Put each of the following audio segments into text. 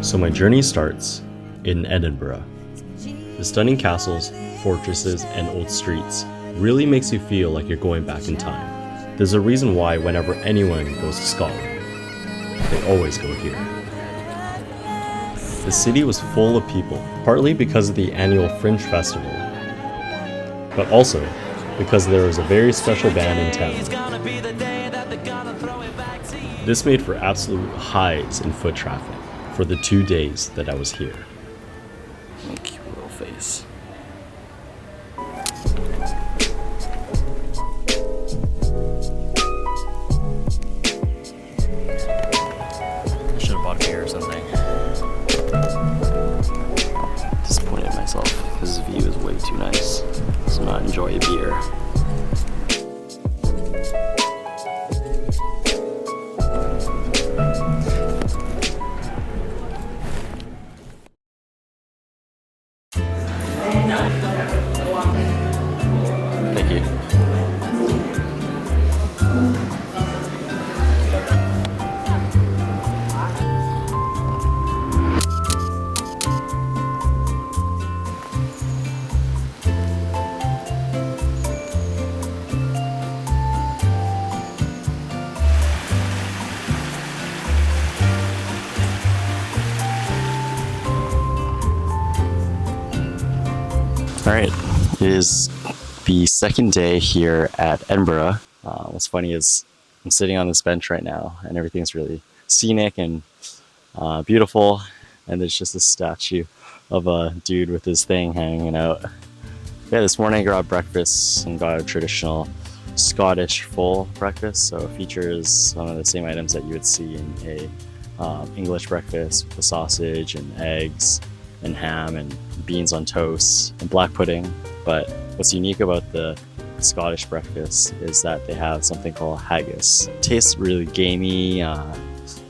So my journey starts in Edinburgh. The stunning castles, fortresses, and old streets really makes you feel like you're going back in time. There's a reason why whenever anyone goes to Scotland, they always go here. The city was full of people, partly because of the annual Fringe Festival, but also because there was a very special band in town. This made for absolute highs in foot traffic for the 2 days that I was here. Cute little face. I should have bought a beer or something. Disappointed in myself because this view is way too nice. So not enjoy a beer. Thank you. All right, it is the second day here at Edinburgh. What's funny is I'm sitting on this bench right now and everything's really scenic and beautiful, and there's just a statue of a dude with his thing hanging out. Yeah, this morning I grabbed breakfast and got a traditional Scottish full breakfast, so it features some of the same items that you would see in a English breakfast with the sausage and eggs and ham and beans on toast and black pudding. But what's unique about the Scottish breakfast is that they have something called haggis. It tastes really gamey,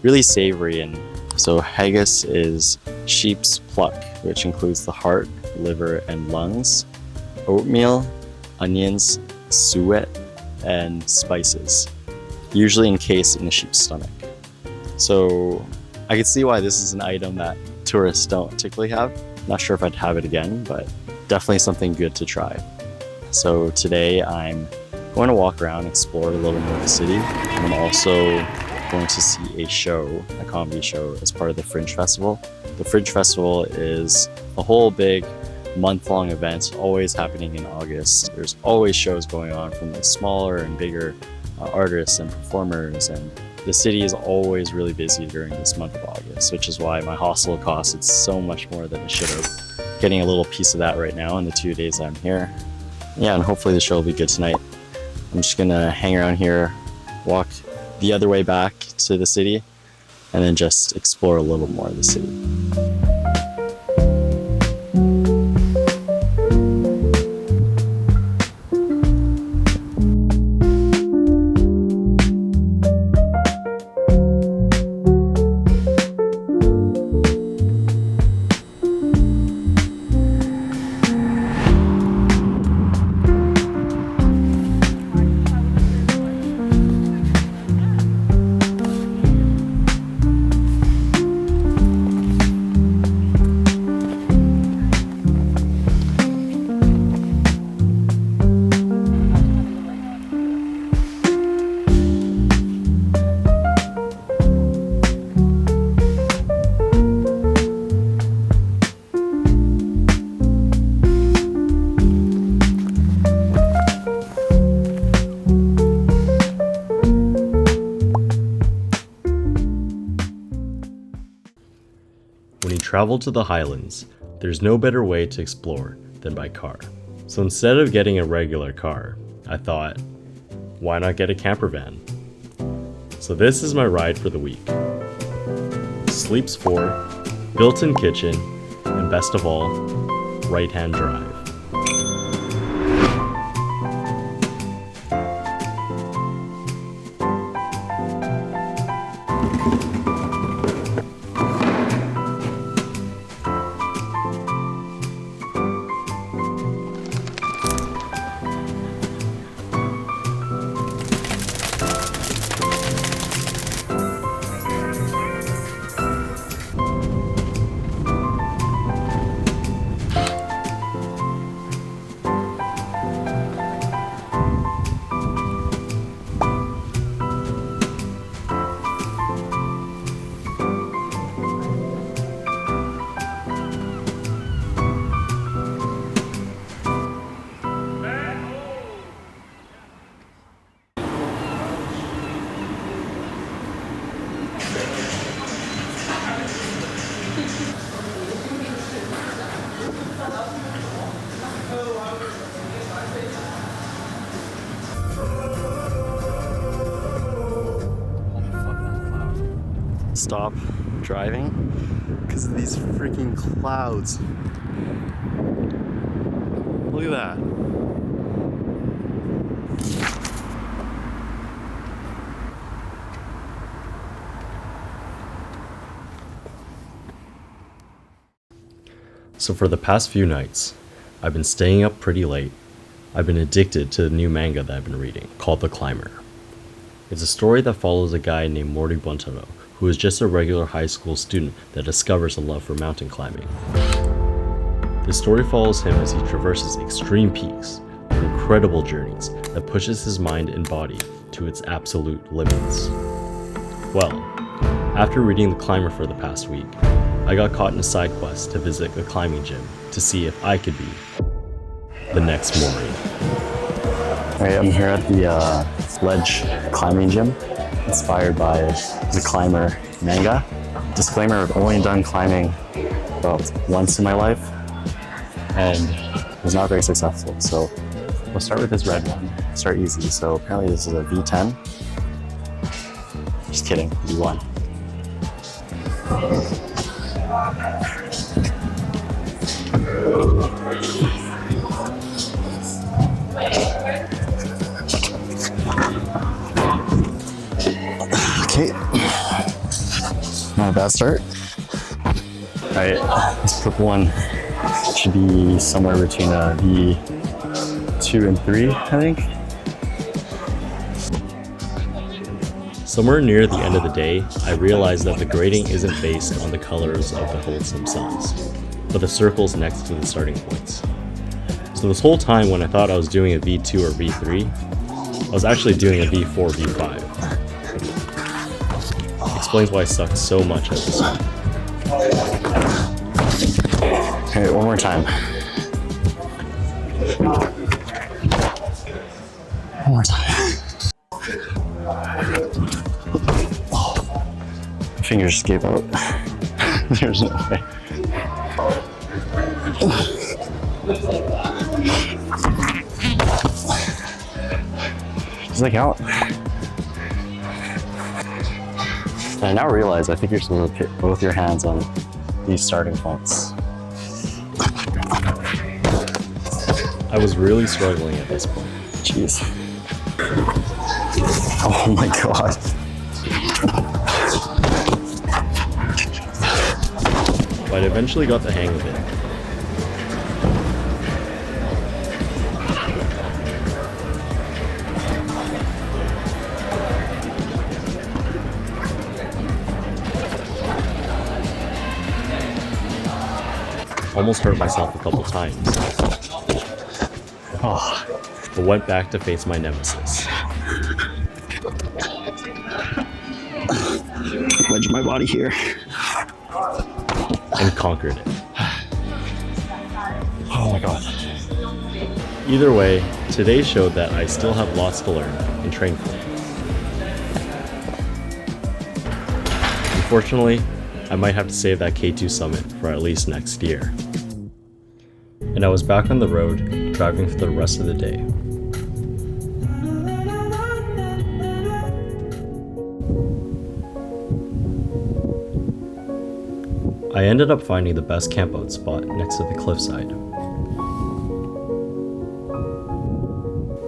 really savory. And so haggis is sheep's pluck, which includes the heart, liver, and lungs, oatmeal, onions, suet, and spices, usually encased in the sheep's stomach. So I can see why this is an item that tourists don't particularly have. Not sure if I'd have it again, but definitely something good to try. So today I'm going to walk around, explore a little more of the city, and I'm also going to see a show, a comedy show, as part of the Fringe Festival. The Fringe Festival is a whole big month-long event, always happening in August. There's always shows going on from the smaller and bigger artists and performers, and the city is always really busy during this month of August, which is why my hostel costed so much more than it should have. Getting a little piece of that right now in the 2 days I'm here. Yeah, and hopefully the show will be good tonight. I'm just gonna hang around here, walk the other way back to the city, and then just explore a little more of the city. When you travel to the highlands, there's no better way to explore than by car. So instead of getting a regular car, I thought, why not get a camper van? So this is my ride for the week. Sleeps 4, built-in kitchen, and best of all, right-hand drive. stop driving because of these freaking clouds. Look at that. So for the past few nights, I've been staying up pretty late. I've been addicted to the new manga that I've been reading, called The Climber. It's a story that follows a guy named Mori Buntaro, who is just a regular high school student that discovers a love for mountain climbing. The story follows him as he traverses extreme peaks on incredible journeys that pushes his mind and body to its absolute limits. Well, after reading The Climber for the past week, I got caught in a side quest to visit a climbing gym to see if I could be the next Mori. Alright, I'm here at the Ledge Climbing Gym, inspired by the Climber manga. Disclaimer, I've only done climbing about once in my life, and it was not very successful. So we'll start with this red one, start easy. So apparently this is a V10. Just kidding, V1. Okay, not a bad start. Alright, this purple one should be somewhere between a V2 and 3, I think. Somewhere near the end of the day, I realized that the grading isn't based on the colors of the holes themselves, but the circles next to the starting points. So this whole time when I thought I was doing a V2 or V3, I was actually doing a V4, V5. Explains why I sucked so much at this one. Okay, one more time. One more time. Oh, my fingers just gave out. There's no way. Does that count? I now realize I think you're supposed to put both your hands on these starting points. I was really struggling at this point. Jeez. Oh my god. But I eventually got the hang of it. Almost hurt myself a couple times. But went back to face my nemesis. Wedge my body here. And conquered it. Oh my god. Either way, today showed that I still have lots to learn and train for. Unfortunately, I might have to save that K2 summit for at least next year. And I was back on the road, driving for the rest of the day. I ended up finding the best campout spot next to the cliffside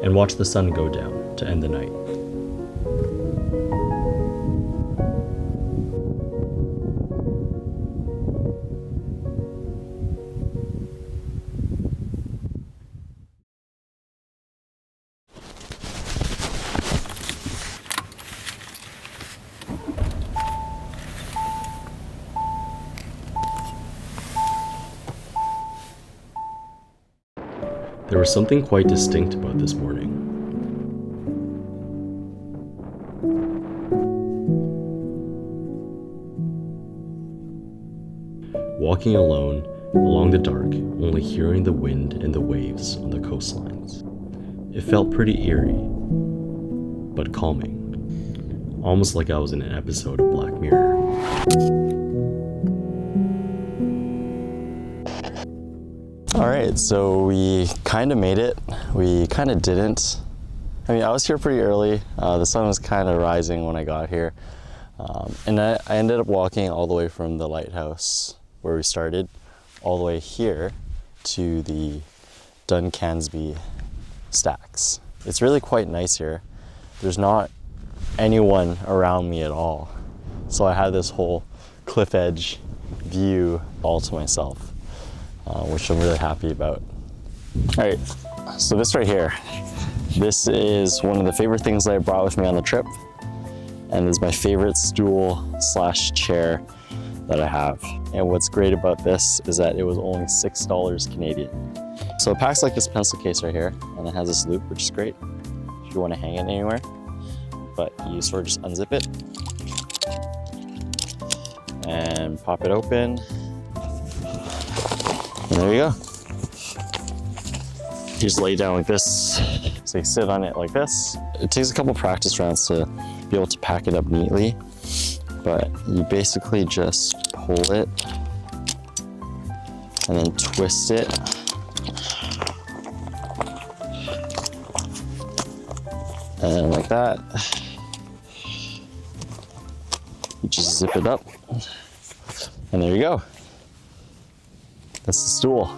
and watched the sun go down to end the night. There was something quite distinct about this morning. Walking alone along the dark, only hearing the wind and the waves on the coastlines. It felt pretty eerie, but calming, almost like I was in an episode of Black Mirror. Alright, so we kind of made it. We kind of didn't. I mean, I was here pretty early. The sun was kind of rising when I got here. And I ended up walking all the way from the lighthouse where we started all the way here to the Duncansby stacks. It's really quite nice here. There's not anyone around me at all. So I had this whole cliff edge view all to myself, which I'm really happy about. All right, so this right here, this is one of the favorite things that I brought with me on the trip, and is my favorite stool slash chair that I have. And what's great about this is that it was only $6 Canadian. So it packs like this pencil case right here, and it has this loop, which is great if you want to hang it anywhere. But you sort of just unzip it and pop it open, and there you go. You just lay down like this, so you sit on it like this. It takes a couple practice rounds to be able to pack it up neatly, but you basically just pull it and then twist it, and like that. You just zip it up, and there you go. That's the stool.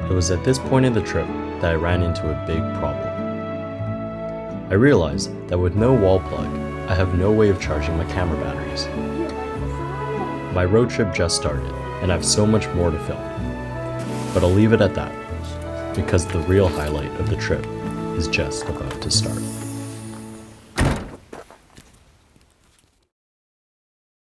It was at this point in the trip that I ran into a big problem. I realized that with no wall plug, I have no way of charging my camera batteries. My road trip just started, and I have so much more to film. But I'll leave it at that, because the real highlight of the trip is just about to start.